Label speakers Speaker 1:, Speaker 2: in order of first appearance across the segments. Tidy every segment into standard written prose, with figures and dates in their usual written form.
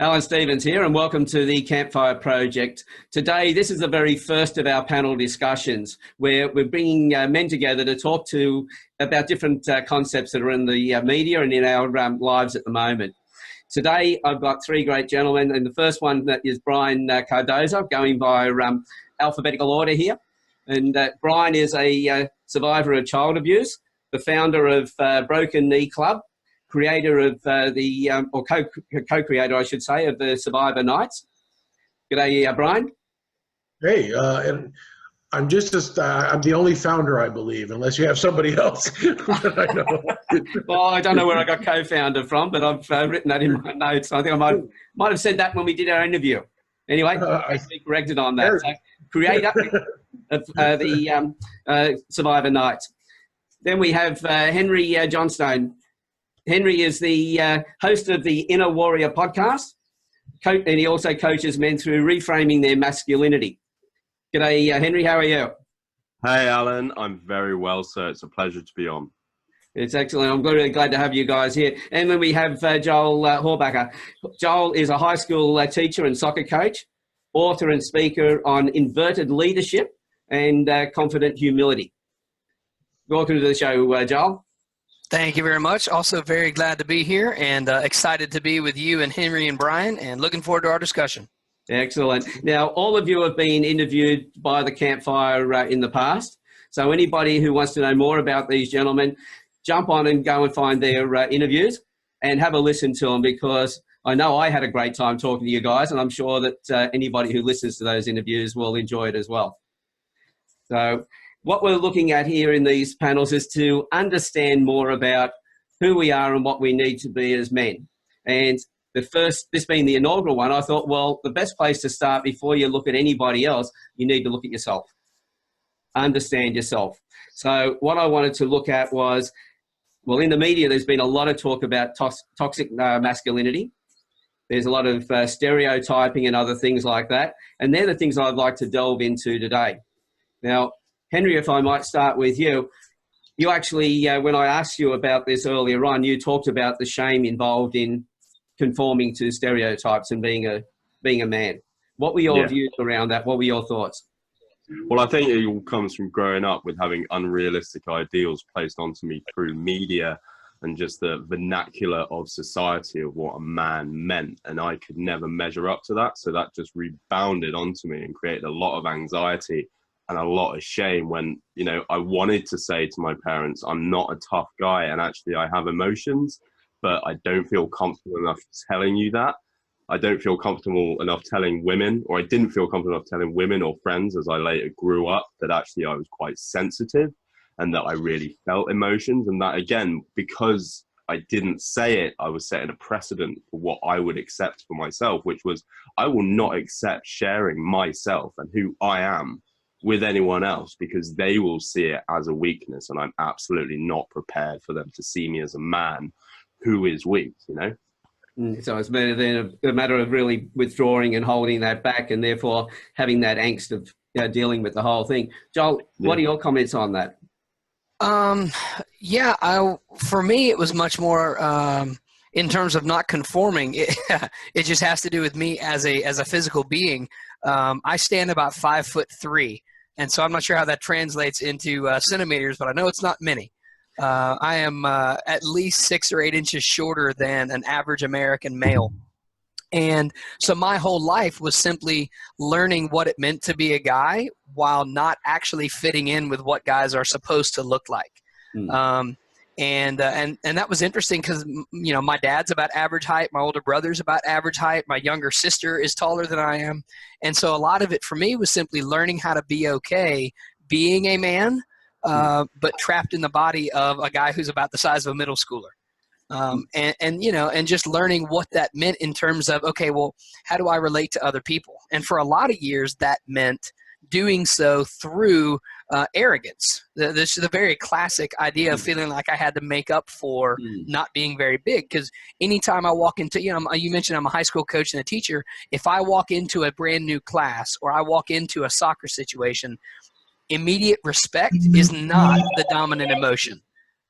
Speaker 1: Alan Stevens here, and welcome to the Campfire Project. Today, this is the very first of our panel discussions where we're bringing men together to talk about different concepts that are in the media and in our lives at the moment. Today, I've got three great gentlemen, and the first one is Brian Cardoza, going by alphabetical order here. And Brian is a survivor of child abuse, the founder of Broken Knee Club, creator of co-creator, I should say, of the Survivor Nights. G'day, Brian.
Speaker 2: Hey, and I'm I'm the only founder, I believe, unless you have somebody else that I know.
Speaker 1: Well, I don't know where I got co-founder from, but I've written that in my notes. I think I might have said that when we did our interview. Anyway, I corrected on that. So, creator of the Survivor Nights. Then we have Henry Johnstone. Henry is the host of the Inner Warrior podcast, and he also coaches men through reframing their masculinity. G'day, Henry. How are you?
Speaker 3: Hey, Alan. I'm very well, sir. It's a pleasure to be on.
Speaker 1: It's excellent. I'm really glad to have you guys here. And then we have Joel Hawbaker. Joel is a high school teacher and soccer coach, author and speaker on inverted leadership and confident humility. Welcome to the show, Joel.
Speaker 4: Thank you very much. Also very glad to be here and excited to be with you and Henry and Brian, and looking forward to our discussion.
Speaker 1: Excellent. Now, all of you have been interviewed by the Campfire in the past. So anybody who wants to know more about these gentlemen, jump on and go and find their interviews and have a listen to them, because I know I had a great time talking to you guys, and I'm sure that anybody who listens to those interviews will enjoy it as well. So what we're looking at here in these panels is to understand more about who we are and what we need to be as men. And this being the inaugural one, I thought, well, the best place to start before you look at anybody else, you need to look at yourself. Understand yourself. So what I wanted to look at was, well, in the media, there's been a lot of talk about toxic masculinity. There's a lot of stereotyping and other things like that. And they're the things I'd like to delve into today. Now, Henry, if I might start with you, you actually, when I asked you about this earlier on, you talked about the shame involved in conforming to stereotypes and being a man. What were your views around that? What were your thoughts?
Speaker 3: Well, I think it all comes from growing up with having unrealistic ideals placed onto me through media and just the vernacular of society of what a man meant. And I could never measure up to that. So that just rebounded onto me and created a lot of anxiety and a lot of shame when, you know, I wanted to say to my parents, I'm not a tough guy and actually I have emotions, but I don't feel comfortable enough telling you that. I don't feel comfortable enough telling women, or I didn't feel comfortable enough telling women or friends as I later grew up, that actually I was quite sensitive and that I really felt emotions. And that, again, because I didn't say it, I was setting a precedent for what I would accept for myself, which was I will not accept sharing myself and who I am with anyone else, because they will see it as a weakness, and I'm absolutely not prepared for them to see me as a man who is weak, you know?
Speaker 1: So it's better than a matter of really withdrawing and holding that back, and therefore having that angst of dealing with the whole thing. Joel, what are your comments on that?
Speaker 4: For me, it was much more in terms of not conforming. It just has to do with me as a physical being. I stand about 5'3", and so I'm not sure how that translates into centimeters, but I know it's not many. I am at least 6 or 8 inches shorter than an average American male. And so my whole life was simply learning what it meant to be a guy while not actually fitting in with what guys are supposed to look like. And that was interesting because, you know, my dad's about average height. My older brother's about average height. My younger sister is taller than I am. And so a lot of it for me was simply learning how to be okay being a man, but trapped in the body of a guy who's about the size of a middle schooler. And just learning what that meant in terms of, okay, well, how do I relate to other people? And for a lot of years, that meant doing so through arrogance. This is the very classic idea of feeling like I had to make up for not being very big. Because anytime I walk into, you mentioned I'm a high school coach and a teacher. If I walk into a brand new class or I walk into a soccer situation, immediate respect is not the dominant emotion.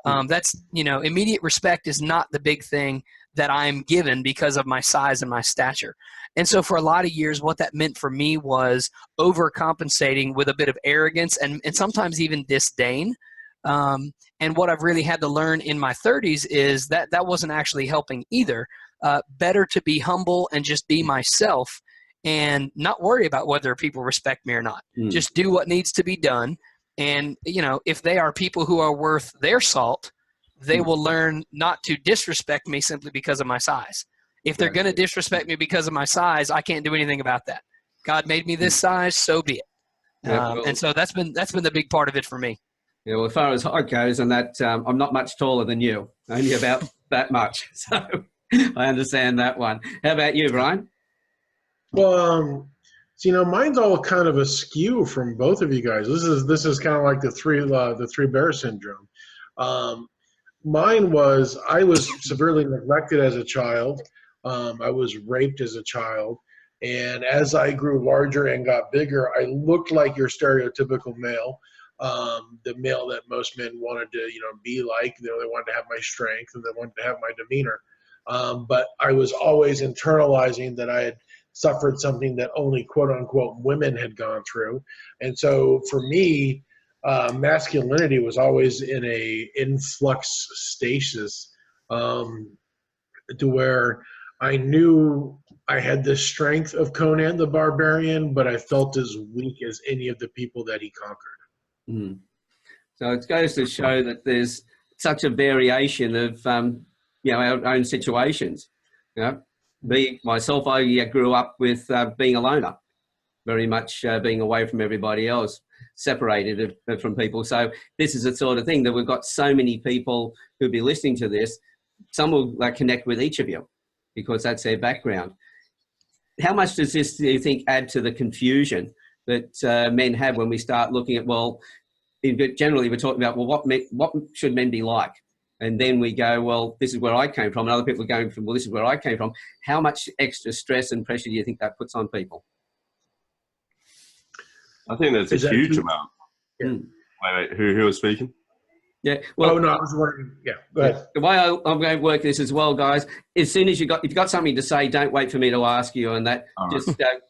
Speaker 4: Immediate respect is not the big thing. that I'm given because of my size and my stature. And so for a lot of years, what that meant for me was overcompensating with a bit of arrogance and sometimes even disdain. And what I've really had to learn in my 30s is that that wasn't actually helping either. Better to be humble and just be myself and not worry about whether people respect me or not. Just do what needs to be done. And, you know, if they are people who are worth their salt, they will learn not to disrespect me simply because of my size. If they're going to disrespect me because of my size, I can't do anything about that. God made me this size, so be it. And so that's been the big part of it for me.
Speaker 1: Yeah, well, as far as height goes, and that I'm not much taller than you, only about that much. So I understand that one. How about you, Brian?
Speaker 2: Well, so, you know, mine's all kind of askew from both of you guys. This is kind of like the three bear syndrome. Mine was, I was severely neglected as a child. I was raped as a child. And as I grew larger and got bigger, I looked like your stereotypical male, the male that most men wanted to, you know, be like. You know, they wanted to have my strength and they wanted to have my demeanor. But I was always internalizing that I had suffered something that only quote unquote women had gone through. And so for me, masculinity was always in a influx stasis, to where I knew I had the strength of Conan the Barbarian, but I felt as weak as any of the people that he conquered.
Speaker 1: So it goes to show that there's such a variation of you know, our own situations. You know, myself, I grew up with being a loner, very much being away from everybody else, separated from people. So this is the sort of thing that we've got so many people who'll be listening to this. Some will connect with each of you because that's their background. How much does this, do you think, add to the confusion that men have when we start looking at, well, generally we're talking about, well, what should men be like? And then we go, well, this is where I came from. And other people are going from, well, this is where I came from. How much extra stress and pressure do you think that puts on people?
Speaker 3: I think there's a huge amount.
Speaker 2: Yeah.
Speaker 3: Wait, who was speaking?
Speaker 1: Yeah. Well,
Speaker 2: no, I was wondering. Yeah, go ahead.
Speaker 1: The way I'm going to work this as well, guys, as soon as if you've got something to say, don't wait for me to ask you and that.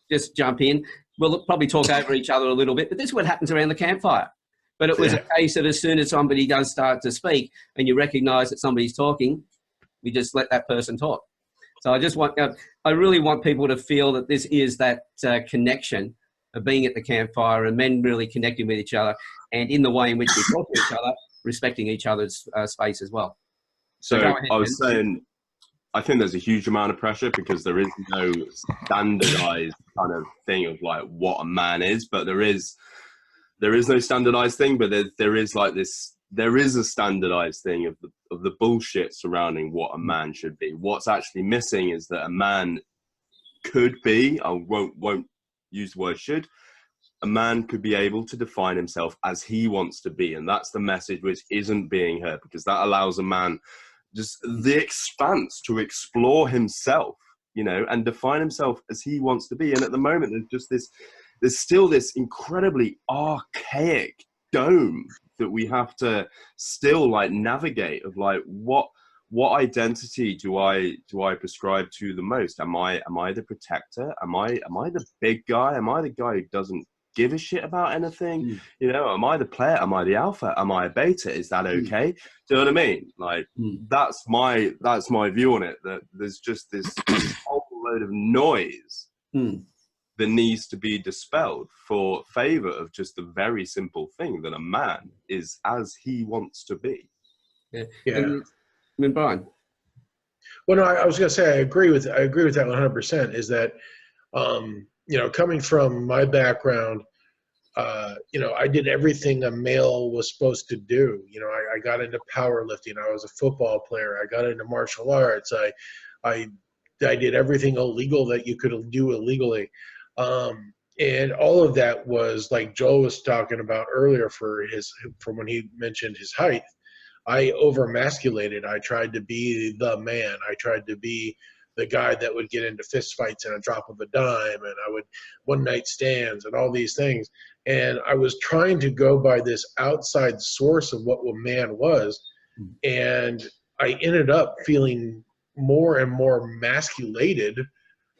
Speaker 1: Just jump in. We'll probably talk over each other a little bit, but this is what happens around the campfire. But it was a case of as soon as somebody does start to speak and you recognise that somebody's talking, we just let that person talk. So I really want people to feel that this is that connection of being at the campfire and men really connecting with each other, and in the way in which we talk to each other, respecting each other's space as well.
Speaker 3: So I was saying, I think there's a huge amount of pressure because there is no standardized kind of thing of like what a man is, but there is no standardized thing, but there is like this, there is a standardized thing of the bullshit surrounding what a man should be. What's actually missing is that a man could be, I won't use the word should, a man could be able to define himself as he wants to be. And that's the message which isn't being heard, because that allows a man just the expanse to explore himself, you know, and define himself as he wants to be. And at the moment, there's still this incredibly archaic dome that we have to still like navigate of like, what identity do I prescribe to the most? Am I the protector? Am I the big guy? Am I the guy who doesn't give a shit about anything? You know, am I the player? Am I the alpha? Am I a beta? Is that okay? Do you know what I mean? Like that's my view on it, that there's just this whole load of noise that needs to be dispelled for favor of just the very simple thing that a man is as he wants to be.
Speaker 1: Yeah. I mean, Brian.
Speaker 2: Well, no, I was going to say I agree with that 100%. Is that you know, coming from my background, you know, I did everything a male was supposed to do. You know, I got into powerlifting. I was a football player. I got into martial arts. I did everything illegal that you could do illegally. And all of that was like Joel was talking about earlier from when he mentioned his height. I over-masculated. I tried to be the man. I tried to be the guy that would get into fist fights in a drop of a dime, and I would one-night stands and all these things. And I was trying to go by this outside source of what a man was, and I ended up feeling more and more emasculated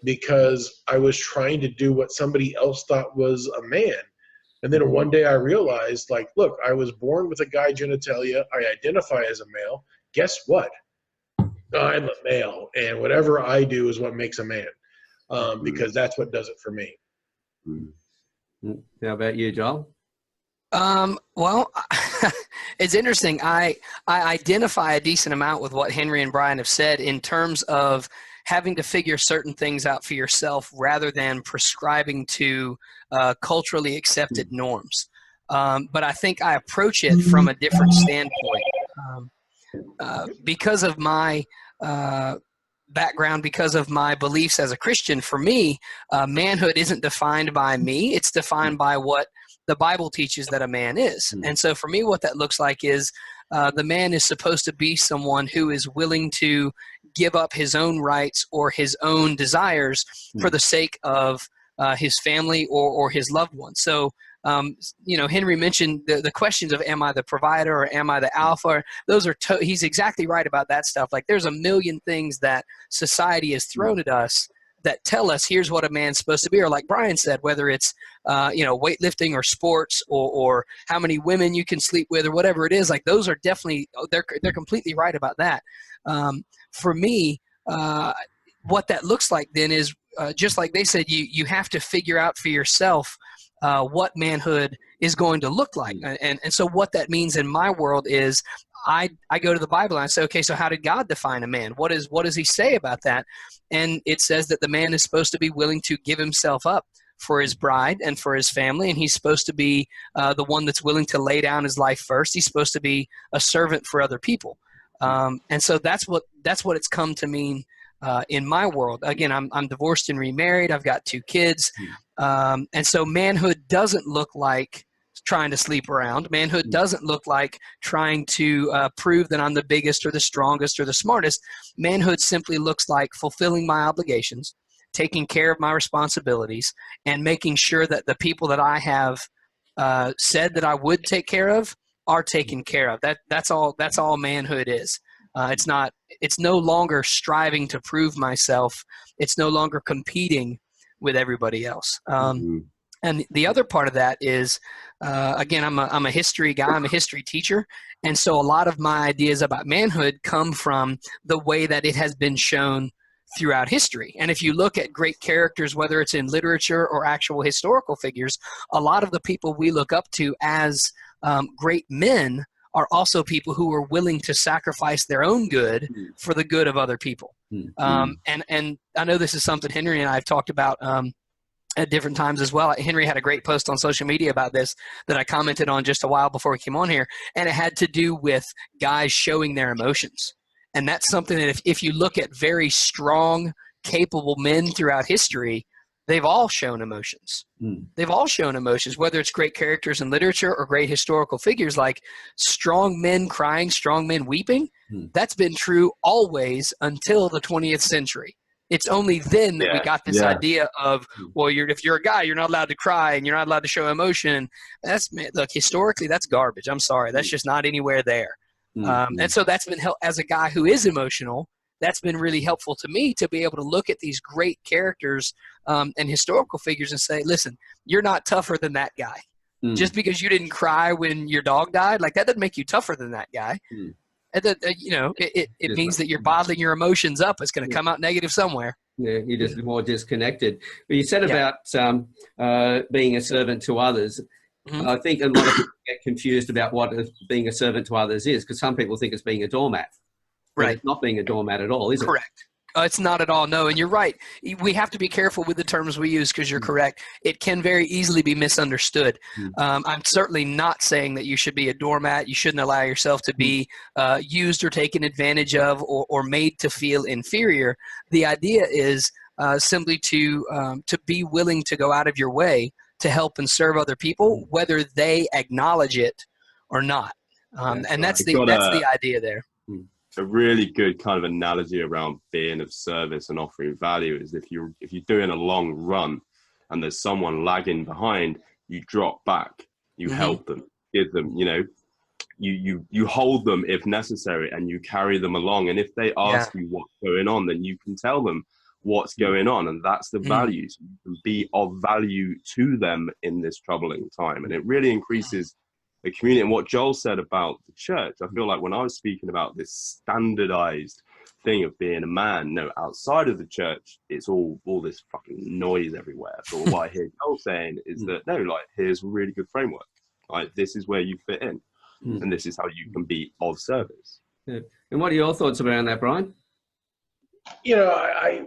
Speaker 2: because I was trying to do what somebody else thought was a man. And then one day I realized, like, look, I was born with a guy genitalia. I identify as a male. Guess what? I'm a male, and whatever I do is what makes a man, because that's what does it for me.
Speaker 1: How about you, Joel?
Speaker 4: Well, it's interesting. I identify a decent amount with what Henry and Brian have said in terms of having to figure certain things out for yourself rather than prescribing to culturally accepted norms. But I think I approach it from a different standpoint. Because of my background, because of my beliefs as a Christian, for me, manhood isn't defined by me. It's defined by what the Bible teaches that a man is. And so for me, what that looks like is the man is supposed to be someone who is willing to give up his own rights or his own desires for the sake of his family or his loved ones. So, Henry mentioned the questions of am I the provider or am I the alpha? Those are he's exactly right about that stuff. Like there's a million things that society has thrown at us that tell us here's what a man's supposed to be, or like Brian said, whether it's weightlifting or sports or how many women you can sleep with or whatever it is. Like those are definitely they're completely right about that. For me, what that looks like then is just like they said, you have to figure out for yourself what manhood is going to look like. And so what that means in my world is I go to the Bible and I say, okay, so how did God define a man? What does he say about that? And it says that the man is supposed to be willing to give himself up for his bride and for his family, and he's supposed to be the one that's willing to lay down his life first. He's supposed to be a servant for other people. And so that's what it's come to mean in my world. Again, I'm divorced and remarried. I've got 2 kids. And so manhood doesn't look like trying to sleep around. Manhood doesn't look like trying to prove that I'm the biggest or the strongest or the smartest. Manhood simply looks like fulfilling my obligations, taking care of my responsibilities, and making sure that the people that I have said that I would take care of are taken care of. That's all manhood is. It's no longer striving to prove myself. It's no longer competing with everybody else. And the other part of that is, again, I'm a history guy. I'm a history teacher. And so a lot of my ideas about manhood come from the way that it has been shown throughout history. And if you look at great characters, whether it's in literature or actual historical figures, a lot of the people we look up to as great men are also people who are willing to sacrifice their own good for the good of other people. And I know this is something Henry and I have talked about at different times as well. Henry had a great post on social media about this that I commented on just a while before we came on here, and it had to do with guys showing their emotions. And that's something that if you look at very strong, capable men throughout history, they've all shown emotions. They've all shown emotions, whether it's great characters in literature or great historical figures like strong men crying, strong men weeping. That's been true always until the 20th century. It's only then that we got this idea of, well, if you're a guy, you're not allowed to cry and you're not allowed to show emotion. Look, historically, that's garbage. I'm sorry. That's just not anywhere there. And so that's been as a guy who is emotional, that's been really helpful to me to be able to look at these great characters and historical figures and say, listen, you're not tougher than that guy. Just because you didn't cry when your dog died, like that doesn't make you tougher than that guy. And that, it means that you're bottling your emotions up. It's going to come out negative somewhere.
Speaker 1: Yeah, you're just more disconnected. But you said about being a servant to others. I think a lot of people get confused about what being a servant to others is, because some people think it's being a doormat. Right. It's not being a doormat at all, is it?
Speaker 4: Correct. It's not at all. No, and you're right. We have to be careful with the terms we use because you're correct. It can very easily be misunderstood. I'm certainly not saying that you should be a doormat. You shouldn't allow yourself to be used or taken advantage of or made to feel inferior. The idea is simply to be willing to go out of your way to help and serve other people, whether they acknowledge it or not. And that's the idea there.
Speaker 3: A really good kind of analogy around being of service and offering value is if you're doing a long run and there's someone lagging behind, you drop back, you help them, give them, you hold them if necessary, and you carry them along. And if they ask you what's going on, then you can tell them what's going on, and that's the value. So you can be of value to them in this troubling time, and it really increases the community. And what Joel said about the church, I feel like when I was speaking about this standardized thing of being a man, no, outside of the church, it's all this fucking noise everywhere. But what I hear Joel saying is that, no, like, here's a really good framework. Like, this is where you fit in, and this is how you can be of service.
Speaker 1: Yeah. And what are your thoughts around that, Brian?
Speaker 2: You know, I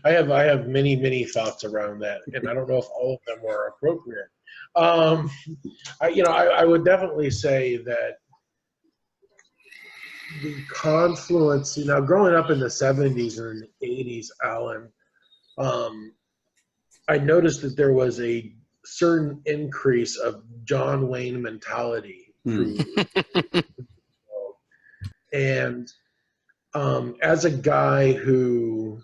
Speaker 2: have many thoughts around that, and I don't know if all of them are appropriate. I would definitely say that the confluence, you know, growing up in the 70s and the 80s, Alan, I noticed that there was a certain increase of John Wayne mentality through and as a guy who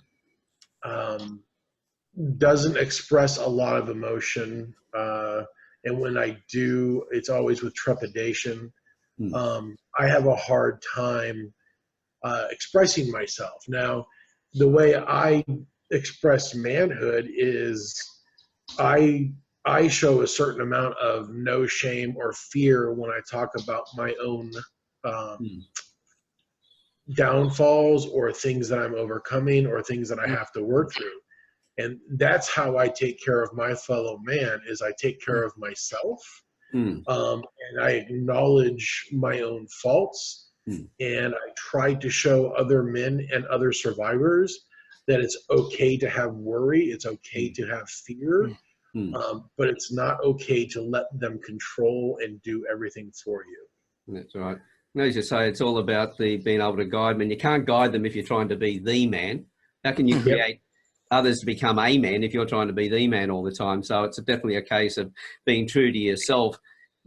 Speaker 2: doesn't express a lot of emotion, and when I do, it's always with trepidation. I have a hard time expressing myself. Now, the way I express manhood is I show a certain amount of no shame or fear when I talk about my own downfalls or things that I'm overcoming or things that I have to work through. And that's how I take care of my fellow man, is I take care of myself. And I acknowledge my own faults, and I try to show other men and other survivors that it's okay to have worry, it's okay to have fear, but it's not okay to let them control and do everything for you.
Speaker 1: That's right. And as you say, it's all about being able to guide them. And you can't guide them if you're trying to be the man. How can you create others to become a man if you're trying to be the man all the time? So it's definitely a case of being true to yourself,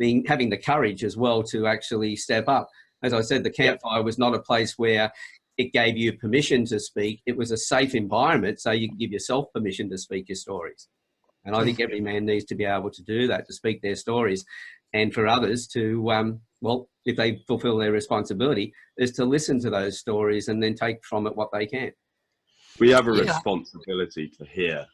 Speaker 1: having the courage as well to actually step up. As I said, the Campfire was not a place where it gave you permission to speak. It was a safe environment, so you can give yourself permission to speak your stories. And I think every man needs to be able to do that, to speak their stories, and for others to, well, if they fulfill their responsibility, is to listen to those stories and then take from it what they can.
Speaker 3: We have a responsibility to hear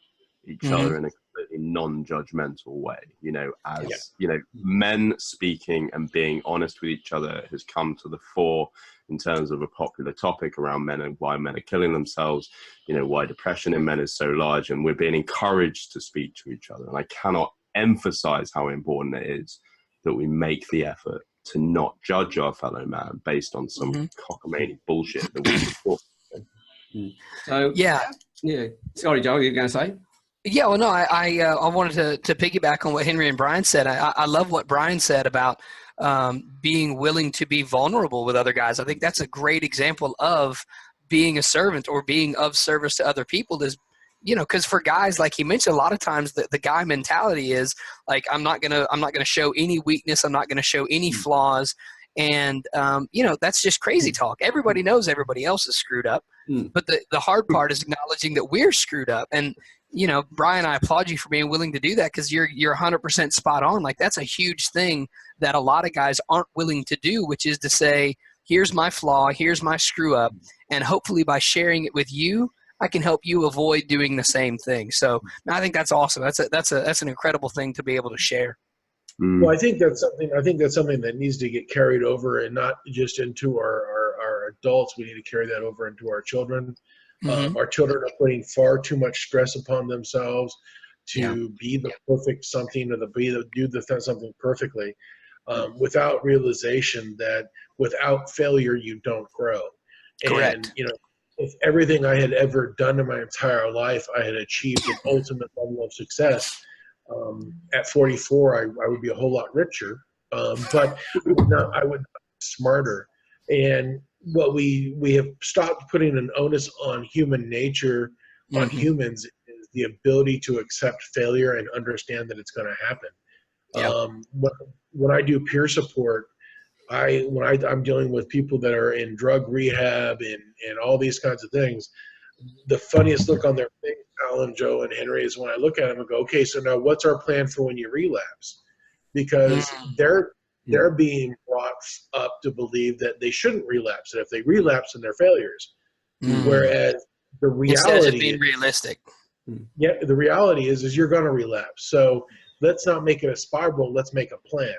Speaker 3: each other in a completely non-judgmental way, you know, as, you know, men speaking and being honest with each other has come to the fore in terms of a popular topic around men and why men are killing themselves, you know, why depression in men is so large, and we're being encouraged to speak to each other. And I cannot emphasize how important it is that we make the effort to not judge our fellow man based on some cockamamie bullshit that we report.
Speaker 1: So sorry, Joe, you're going to say?
Speaker 4: Yeah, well, no, I wanted to piggyback on what Henry and Brian said. I love what Brian said about being willing to be vulnerable with other guys. I think that's a great example of being a servant or being of service to other people. Is, you know, because for guys, like he mentioned, a lot of times the guy mentality is like, I'm not gonna show any weakness. I'm not gonna show any flaws. And, you know, that's just crazy talk. Everybody knows everybody else is screwed up. But the hard part is acknowledging that we're screwed up. And, you know, Brian, I applaud you for being willing to do that, because you're 100% spot on. Like, that's a huge thing that a lot of guys aren't willing to do, which is to say, here's my flaw, here's my screw up. And hopefully by sharing it with you, I can help you avoid doing the same thing. So I think that's awesome. That's an incredible thing to be able to share.
Speaker 2: Well, I think that's something that needs to get carried over, and not just into our adults. We need to carry that over into our children. Our children are putting far too much stress upon themselves to be the perfect something, or do something perfectly, without realization that without failure you don't grow.
Speaker 4: Correct.
Speaker 2: And you know, if everything I had ever done in my entire life, I had achieved an ultimate level of success. At 44, I would be a whole lot richer, but I would be smarter. And what we have stopped putting an onus on human nature, on humans, is the ability to accept failure and understand that it's going to happen. When I do peer support, I'm dealing with people that are in drug rehab and all these kinds of things, the funniest look on their face, Alan, Joe, and Henry, is when I look at them and go, okay, so now what's our plan for when you relapse? Because they're they're being brought up to believe that they shouldn't relapse, and if they relapse, then they're failures. Whereas the reality
Speaker 4: instead of just being realistic.
Speaker 2: Yeah, the reality is you're going to relapse. So let's not make it a spiral. Let's make a plan.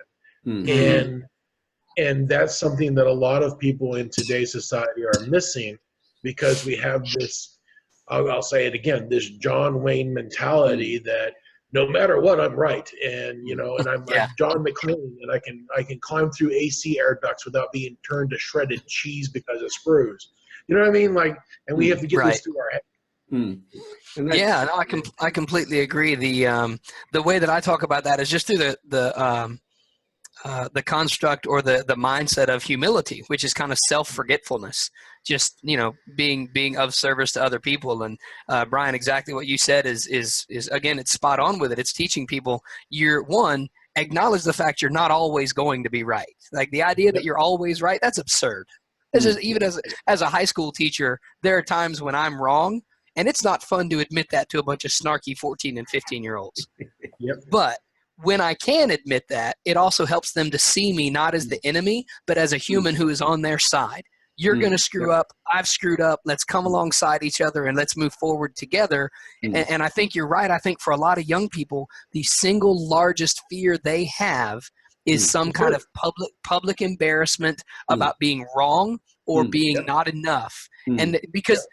Speaker 2: And that's something that a lot of people in today's society are missing, because we have this, I'll say it again, this John Wayne mentality that no matter what, I'm right. And, you know, and I'm John McClane, and I can climb through AC air ducts without being turned to shredded cheese because of screws. You know what I mean? Like, and we have to get this through our head.
Speaker 4: Yeah, no, I completely agree. The way that I talk about that is just through the construct or the mindset of humility, which is kind of self-forgetfulness, just, you know, being of service to other people. And Brian, exactly what you said is again, it's spot on with it. It's teaching people, acknowledge the fact you're not always going to be right. Like the idea that you're always right, that's absurd. This is, even as a high school teacher, there are times when I'm wrong. And it's not fun to admit that to a bunch of snarky 14 and 15-year-olds. But when I can admit that, it also helps them to see me not as the enemy, but as a human who is on their side. You're going to screw up. I've screwed up. Let's come alongside each other and let's move forward together. And I think you're right. I think for a lot of young people, the single largest fear they have is some kind of public embarrassment about being wrong or being not enough. And because,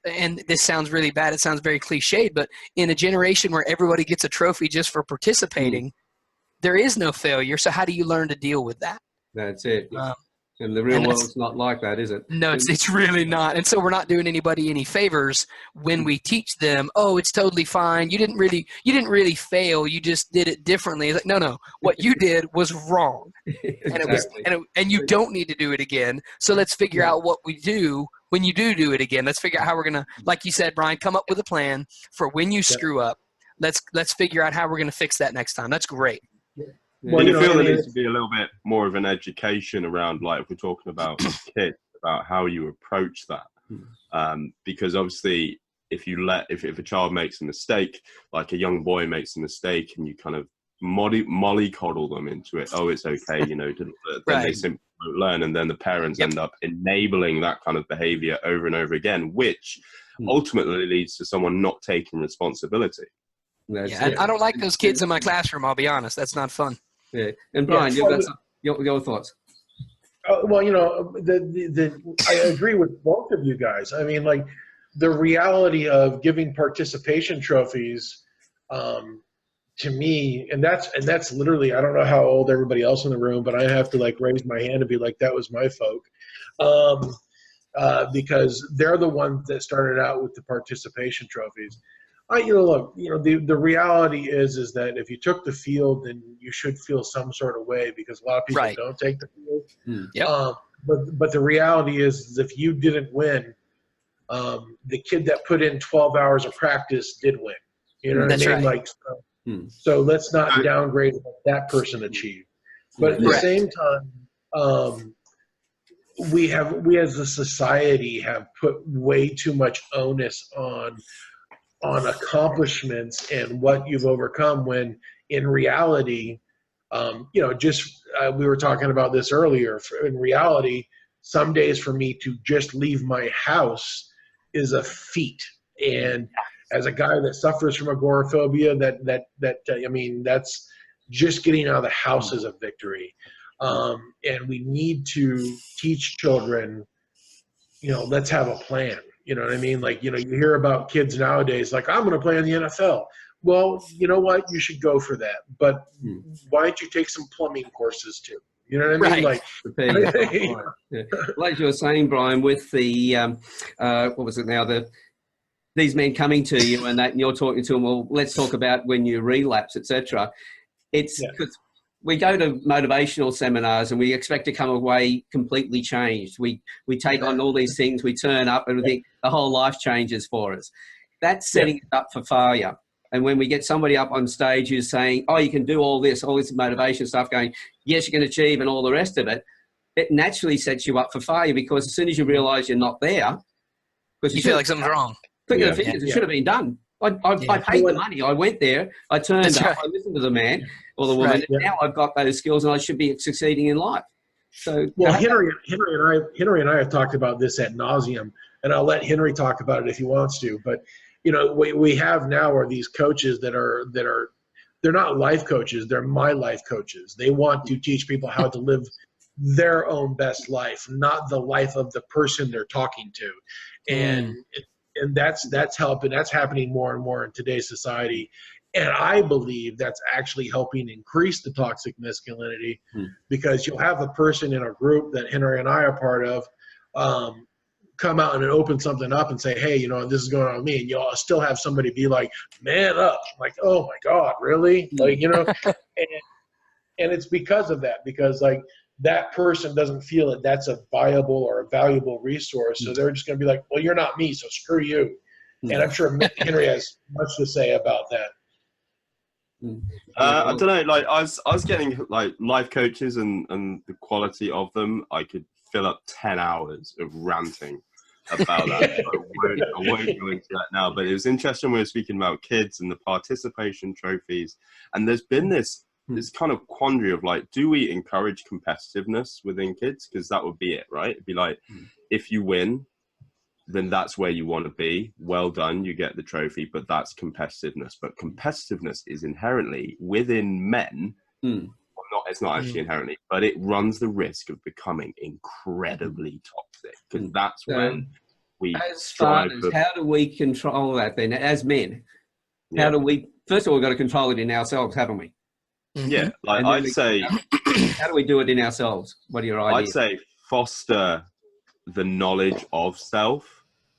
Speaker 4: and this sounds really bad, it sounds very cliched, but in a generation where everybody gets a trophy just for participating, there is no failure. So how do you learn to deal with that?
Speaker 1: That's it. And the real world's not like that, is it?
Speaker 4: No, it's really not. And so we're not doing anybody any favors when we teach them, oh, it's totally fine. You didn't really fail. You just did it differently. It's like, no, what you did was wrong.
Speaker 1: Exactly.
Speaker 4: And you don't need to do it again. So let's figure out what we do when you do it again. Let's figure out how we're going to, like you said, Brian, come up with a plan for when you screw up. Let's figure out how we're going to fix that next time. That's great.
Speaker 3: Well, you feel there needs to be a little bit more of an education around, like, if we're talking about kids, about how you approach that. Because obviously, if a child makes a mistake, like a young boy makes a mistake, and you kind of mollycoddle them into it, oh, it's okay, you know, then they simply won't learn, and then the parents end up enabling that kind of behavior over and over again, which ultimately leads to someone not taking responsibility.
Speaker 4: I don't like those kids in my classroom, I'll be honest. That's not fun.
Speaker 1: Yeah. And Brian, you've got your thoughts.
Speaker 2: Well, you know, I agree with both of you guys. I mean, like, the reality of giving participation trophies, to me, and that's literally, I don't know how old everybody else in the room, but I have to like raise my hand and be like, that was my folk, because they're the ones that started out with the participation trophies. The reality is that if you took the field, then you should feel some sort of way, because a lot of people don't take the field. But the reality is if you didn't win, the kid that put in 12 hours of practice did win. You know what I mean?
Speaker 4: Right.
Speaker 2: Like, so let's not downgrade what that person achieved. But at the same time, we as a society have put way too much onus on accomplishments and what you've overcome, when in reality, we were talking about this earlier, in reality, some days for me to just leave my house is a feat. And as a guy that suffers from agoraphobia, that's just getting out of the house is a victory. And we need to teach children, let's have a plan. You know what I mean? Like, you hear about kids nowadays, like, I'm going to play in the NFL. Well, you know what? You should go for that. But why don't you take some plumbing courses too? You know what I mean?
Speaker 4: Right.
Speaker 1: Like you were saying, Brian, with the, what was it now? These men coming to you and you're talking to them, well, let's talk about when you relapse, etc. It's because we go to motivational seminars and we expect to come away completely changed. We take on all these things, we turn up and we think the whole life changes for us. That's setting it up for failure. And when we get somebody up on stage who's saying, oh, you can do all this motivation stuff, going, yes, you can achieve, and all the rest of it, it naturally sets you up for failure, because as soon as you realise you're not there, because
Speaker 4: you feel like something's wrong.
Speaker 1: Click of the fingers, it should have been done. I paid the money. I went there. I turned up. I listened to the man. or the woman.
Speaker 4: Right.
Speaker 1: And now I've got those skills and I should be succeeding in life. So,
Speaker 2: well, Henry and I have talked about this ad nauseum, and I'll let Henry talk about it if he wants to. But we have now are these coaches that are they're not life coaches, they're my life coaches. They want to teach people how to live their own best life, not the life of the person they're talking to. And that's helping. That's happening more and more in today's society. And I believe that's actually helping increase the toxic masculinity, because you'll have a person in a group that Henry and I are part of come out and open something up and say, hey, this is going on with me. And you'll still have somebody be like, man up. Like, oh my God, really? Like, and it's because of that, because like that person doesn't feel that that's a viable or a valuable resource. So they're just going to be like, well, you're not me, so screw you. And I'm sure Henry has much to say about that.
Speaker 3: I don't know. Like I was getting like life coaches and the quality of them. I could fill up 10 hours of ranting about that. I won't go into that now. But it was interesting. We were speaking about kids and the participation trophies, and there's been this kind of quandary of like, do we encourage competitiveness within kids? Because that would be it, right? It'd be like, if you win, then that's where you want to be. Well done, you get the trophy, but that's competitiveness. But competitiveness is inherently within men. It's not actually inherently, but it runs the risk of becoming incredibly toxic, because that's when we
Speaker 1: as fathers, how do we control that then as men? How do we, first of all, we've got to control it in ourselves, haven't we?
Speaker 3: Yeah, like I'd say,
Speaker 1: how do we do it in ourselves? What are your ideas?
Speaker 3: I'd say foster the knowledge of self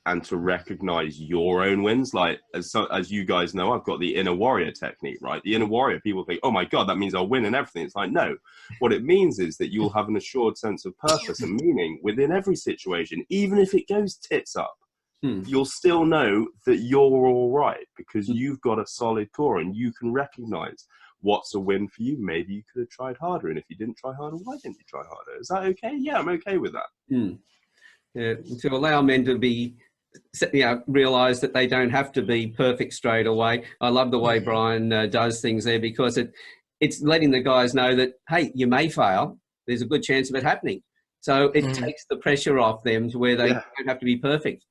Speaker 3: and to recognize your own wins. Like as you guys know, I've got the inner warrior technique, right? The inner warrior, people think, oh my God, that means I'll win and everything. It's like, no, what it means is that you'll have an assured sense of purpose and meaning within every situation. Even if it goes tits up, you'll still know that you're all right, because you've got a solid core and you can recognize what's a win for you. Maybe you could have tried harder, and if you didn't try harder, why didn't you try harder? Is that okay? Yeah, I'm okay with that.
Speaker 1: Yeah, to allow men to be, realize that they don't have to be perfect straight away. I love the way Brian does things there, because it's letting the guys know that, hey, you may fail. There's a good chance of it happening. So it takes the pressure off them to where they don't have to be perfect.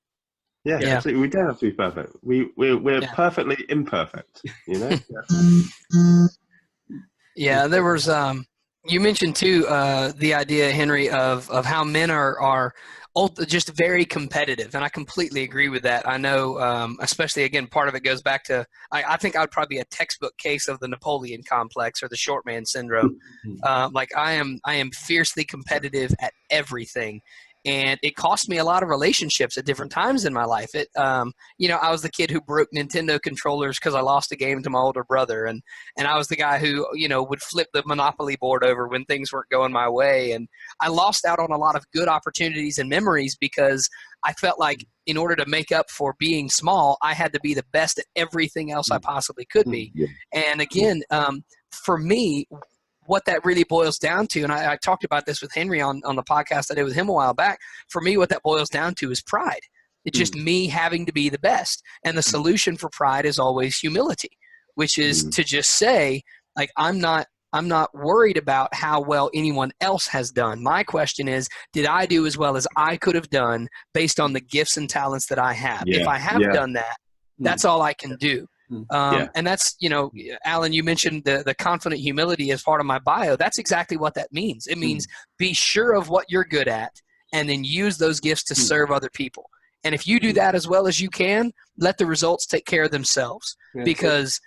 Speaker 3: Yeah, absolutely. We don't have to be perfect. We're perfectly imperfect,
Speaker 4: Yeah, there was you mentioned too the idea, Henry, of how men are just very competitive, and I completely agree with that. I know, especially again, part of it goes back to I think I would probably be a textbook case of the Napoleon complex or the short man syndrome. Like I am fiercely competitive at everything. And it cost me a lot of relationships at different times in my life. I was the kid who broke Nintendo controllers because I lost a game to my older brother. And I was the guy who, would flip the Monopoly board over when things weren't going my way. And I lost out on a lot of good opportunities and memories because I felt like in order to make up for being small, I had to be the best at everything else I possibly could be. And again, for me, what that really boils down to, and I talked about this with Henry on the podcast I did with him a while back, for me what that boils down to is pride. It's just me having to be the best. And the solution for pride is always humility, which is to just say, like, I'm not worried about how well anyone else has done. My question is, did I do as well as I could have done based on the gifts and talents that I have? If I have done that, that's all I can do. And that's, Alan, you mentioned the confident humility as part of my bio. That's exactly what that means. It means be sure of what you're good at and then use those gifts to serve other people. And if you do that as well as you can, let the results take care of themselves. Because,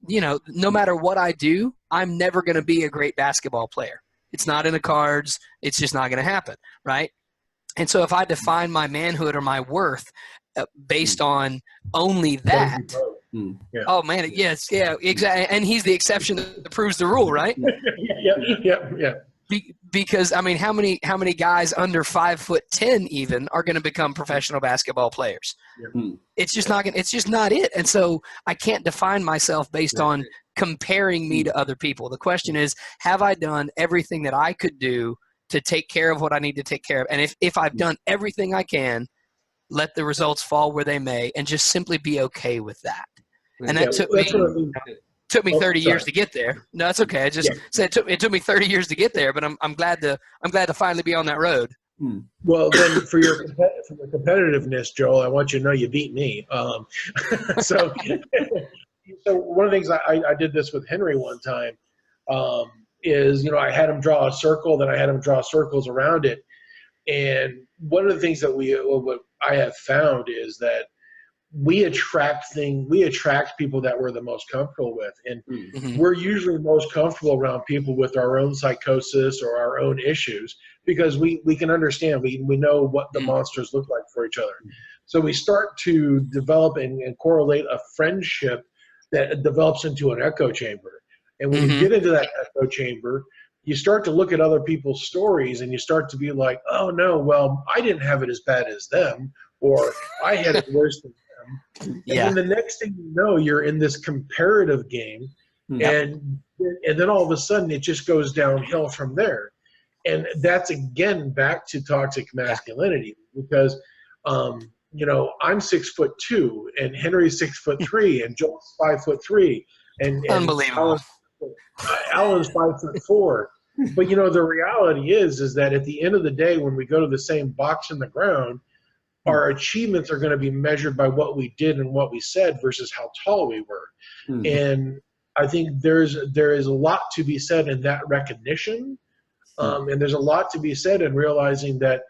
Speaker 4: no matter what I do, I'm never going to be a great basketball player. It's not in the cards. It's just not going to happen, right? And so if I define my manhood or my worth based on only that – oh man, yes, exactly. And he's the exception that proves the rule, right?
Speaker 2: Yeah.
Speaker 4: Because I mean, how many guys under 5'10" even are going to become professional basketball players? It's just not it's just not it. And so I can't define myself based on comparing me to other people. The question is, have I done everything that I could do to take care of what I need to take care of? And if I've done everything I can, let the results fall where they may, and just simply be okay with that. And that took me. took me 30
Speaker 2: sorry.
Speaker 4: years to get there. No, that's okay. I just said it took me 30 years to get there, but I'm glad to finally be on that road.
Speaker 2: Well, then for your competitiveness, Joel, I want you to know you beat me. So one of the things I did this with Henry one time is, you know, I had him draw a circle, then I had him draw circles around it. And one of the things that what I have found is that we attract people that we're the most comfortable with. And we're usually most comfortable around people with our own psychosis or our own issues because we can understand, we know what the monsters look like for each other. So we start to develop and correlate a friendship that develops into an echo chamber. And when you get into that echo chamber, you start to look at other people's stories and you start to be like, oh no, well, I didn't have it as bad as them, or I had it worse than them. And then the next thing you know, you're in this comparative game, and then all of a sudden it just goes downhill from there. And that's again back to toxic masculinity because you know, I'm 6'2" and Henry's 6'3" and Joel's 5'3", and
Speaker 4: unbelievable.
Speaker 2: Alan's 5'4". But you know, the reality is that at the end of the day, when we go to the same box in the ground, our achievements are going to be measured by what we did and what we said versus how tall we were. And I think there is a lot to be said in that recognition, and there's a lot to be said in realizing that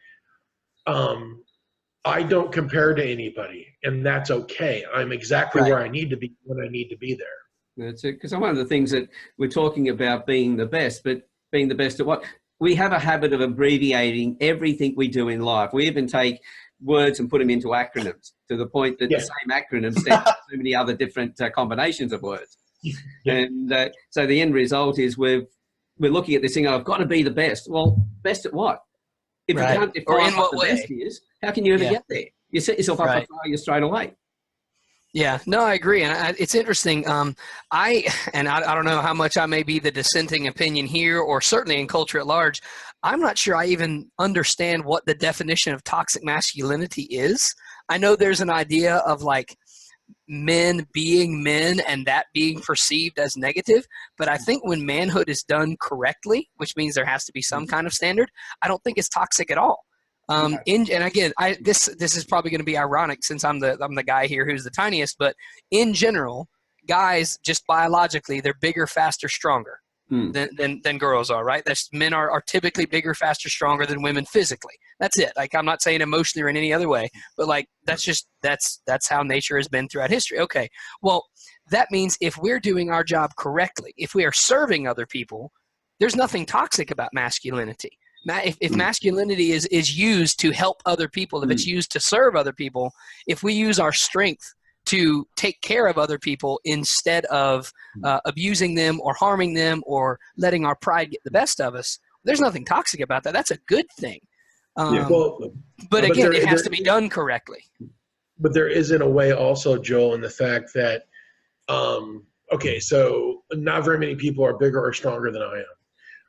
Speaker 2: I don't compare to anybody, and that's okay. I'm exactly where I need to be when I need to be there.
Speaker 1: That's it. Because one of the things that we're talking about being the best, but being the best at what? We have a habit of abbreviating everything we do in life. We even take words and put them into acronyms to the point that the same acronym stands for so many other different combinations of words. And so the end result is we're looking at this thing, I've got to be the best. Well, best at what? If you can't define what the best is, how can you ever get there? You set yourself up for failure straight away.
Speaker 4: Yeah, no, I agree. And it's interesting. I don't know how much I may be the dissenting opinion here or certainly in culture at large. I'm not sure I even understand what the definition of toxic masculinity is. I know there's an idea of like men being men and that being perceived as negative. But I think when manhood is done correctly, which means there has to be some kind of standard, I don't think it's toxic at all. And again, this is probably going to be ironic since I'm the guy here who's the tiniest, but in general, guys just biologically, they're bigger, faster, stronger than girls are, right? Men are typically bigger, faster, stronger than women physically. That's it. Like, I'm not saying emotionally or in any other way, but like, that's how nature has been throughout history. Okay. Well, that means if we're doing our job correctly, if we are serving other people, there's nothing toxic about masculinity. If masculinity is used to help other people, if it's used to serve other people, if we use our strength to take care of other people instead of abusing them or harming them or letting our pride get the best of us, there's nothing toxic about that. That's a good thing. But again, it has to be done correctly.
Speaker 2: But there is in a way also, Joel, in the fact that, okay, so not very many people are bigger or stronger than I am.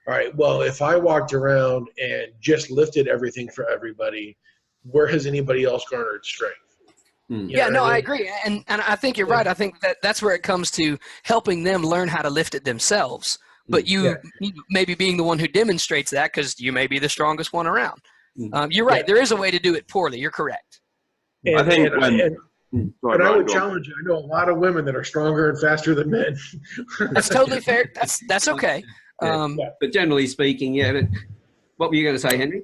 Speaker 2: All right, well, if I walked around and just lifted everything for everybody, where has anybody else garnered strength?
Speaker 4: I agree. And I think you're right. I think that's where it comes to helping them learn how to lift it themselves. But you maybe being the one who demonstrates that because you may be the strongest one around. You're right. There is a way to do it poorly. You're correct.
Speaker 2: I would challenge you. I know a lot of women that are stronger and faster than men.
Speaker 4: That's totally fair. That's okay.
Speaker 1: But generally speaking, what were you going to say, Henry?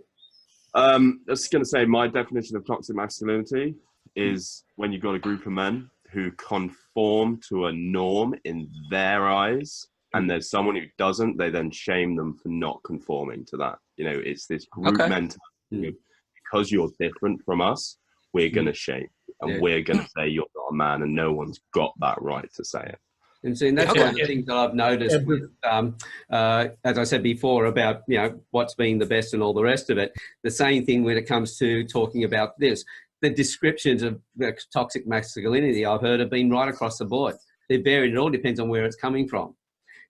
Speaker 3: I was going to say my definition of toxic masculinity is when you've got a group of men who conform to a norm in their eyes, and there's someone who doesn't, they then shame them for not conforming to that. You know, it's this group mentality. Because you're different from us, we're going to shame you, and we're going to say you're not a man, and no one's got that right to say it.
Speaker 1: And so that's one of the things that I've noticed with, as I said before, about, you know, what's being the best and all the rest of it. The same thing when it comes to talking about this. The descriptions of toxic masculinity I've heard have been right across the board. They're varied. It all depends on where it's coming from.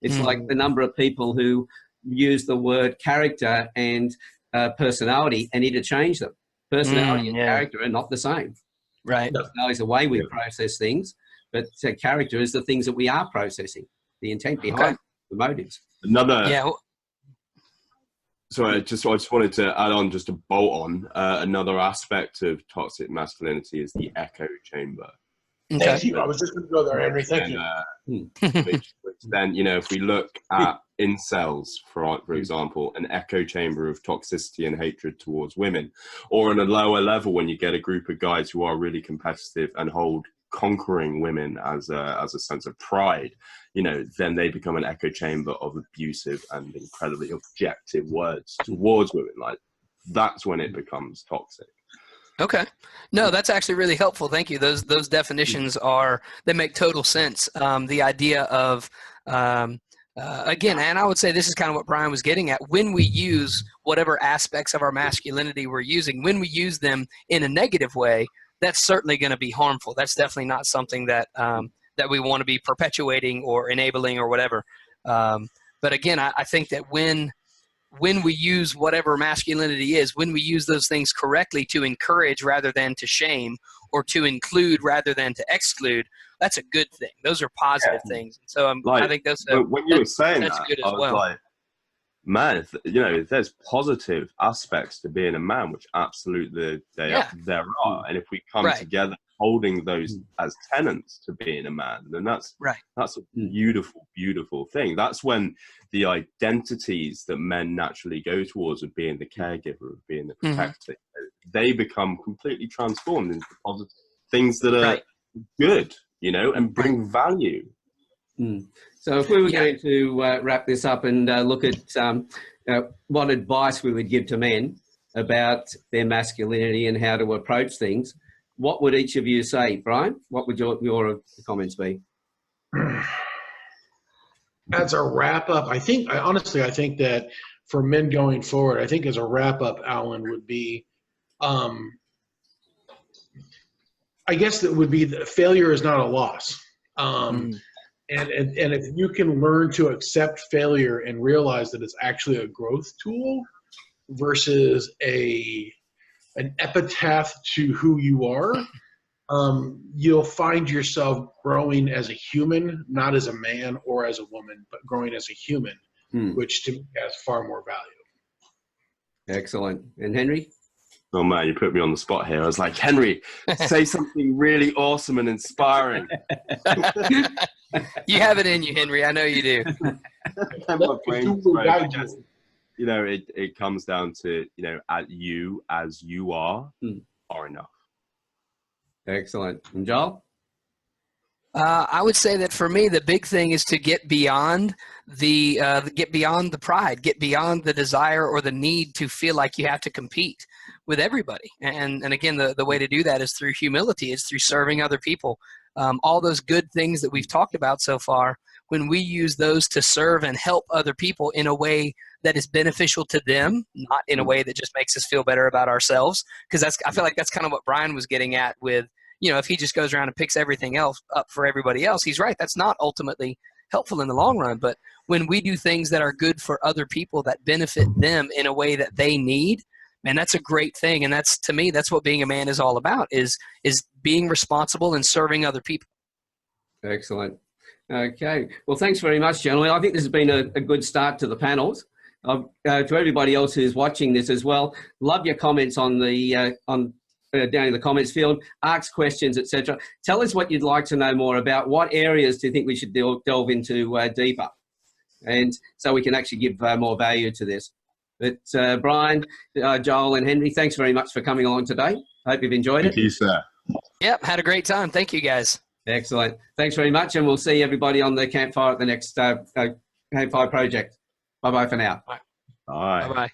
Speaker 1: It's like the number of people who use the word character and personality and interchange them. Personality and character are not the same.
Speaker 4: Right.
Speaker 1: Personality is the way we process things. But character is the things that we are processing. the intent behind the motives.
Speaker 3: Another.
Speaker 4: Yeah.
Speaker 3: Sorry, I just wanted to add on, just to bolt on, another aspect of toxic masculinity is the echo chamber.
Speaker 4: Okay.
Speaker 2: Thank you. I was just going to go there, Henry. Thank you.
Speaker 3: Which then, you know, if we look at incels, for example, an echo chamber of toxicity and hatred towards women, or on a lower level, when you get a group of guys who are really competitive and hold conquering women as a sense of pride, you know, then they become an echo chamber of abusive and incredibly objective words towards women. Like, that's when it becomes toxic.
Speaker 4: Okay. No, that's actually really helpful. Thank you. Those definitions they make total sense. The idea of, again, and I would say this is kind of what Brian was getting at, when we use whatever aspects of our masculinity we're using, when we use them in a negative way, that's certainly going to be harmful. That's definitely not something that that we want to be perpetuating or enabling or whatever. But again, I think that when we use whatever masculinity is, when we use those things correctly to encourage rather than to shame, or to include rather than to exclude, that's a good thing. Those are positive things. And so I think that's
Speaker 3: when you were saying
Speaker 4: that's
Speaker 3: that,
Speaker 4: good as
Speaker 3: I was
Speaker 4: well.
Speaker 3: like, man, you know, there's positive aspects to being a man, which absolutely there are. And if we come together holding those as tenets to being a man, then that's a beautiful, beautiful thing. That's when the identities that men naturally go towards of being the caregiver, of being the protector, they become completely transformed into positive things that are good, you know, and bring value.
Speaker 1: So if we were going to wrap this up and look at what advice we would give to men about their masculinity and how to approach things, what would each of you say? Brian, what would your comments be?
Speaker 2: As a wrap up, I think that for men going forward, I think as a wrap up, Alan, would be, I guess that would be that failure is not a loss. And if you can learn to accept failure and realize that it's actually a growth tool versus an epitaph to who you are, you'll find yourself growing as a human, not as a man or as a woman, but growing as a human, which to me has far more value.
Speaker 1: Excellent. And Henry?
Speaker 3: Oh man, you put me on the spot here. I was like, Henry, say something really awesome and inspiring.
Speaker 4: You have it in you, Henry. I know you do.
Speaker 3: You know, it comes down to, you know, at you as you are enough.
Speaker 1: Excellent. And Joel?
Speaker 4: I would say that for me, the big thing is to get beyond the pride, get beyond the desire or the need to feel like you have to compete with everybody. And again, the way to do that is through humility, is through serving other people. All those good things that we've talked about so far, when we use those to serve and help other people in a way that is beneficial to them, not in a way that just makes us feel better about ourselves. Because I feel like that's kind of what Brian was getting at with, you know, if he just goes around and picks everything else up for everybody else, he's right. That's not ultimately helpful in the long run. But when we do things that are good for other people that benefit them in a way that they need, man, that's a great thing. And that's, to me, that's what being a man is all about, is being responsible and serving other people.
Speaker 1: Excellent. Okay. Well, thanks very much, gentlemen. I think this has been a good start to the panels. To everybody else who's watching this as well, love your comments on the down in the comments field. Ask questions, etc. Tell us what you'd like to know more about. What areas do you think we should delve into deeper, and so we can actually give more value to this. But Brian, Joel, and Henry, thanks very much for coming along today. Hope you've enjoyed it.
Speaker 3: Thank you, sir.
Speaker 4: Yep, had a great time. Thank you, guys.
Speaker 1: Excellent. Thanks very much, and we'll see everybody on the campfire at the next Campfire Project. Bye-bye for now.
Speaker 3: Bye.
Speaker 4: Bye-bye.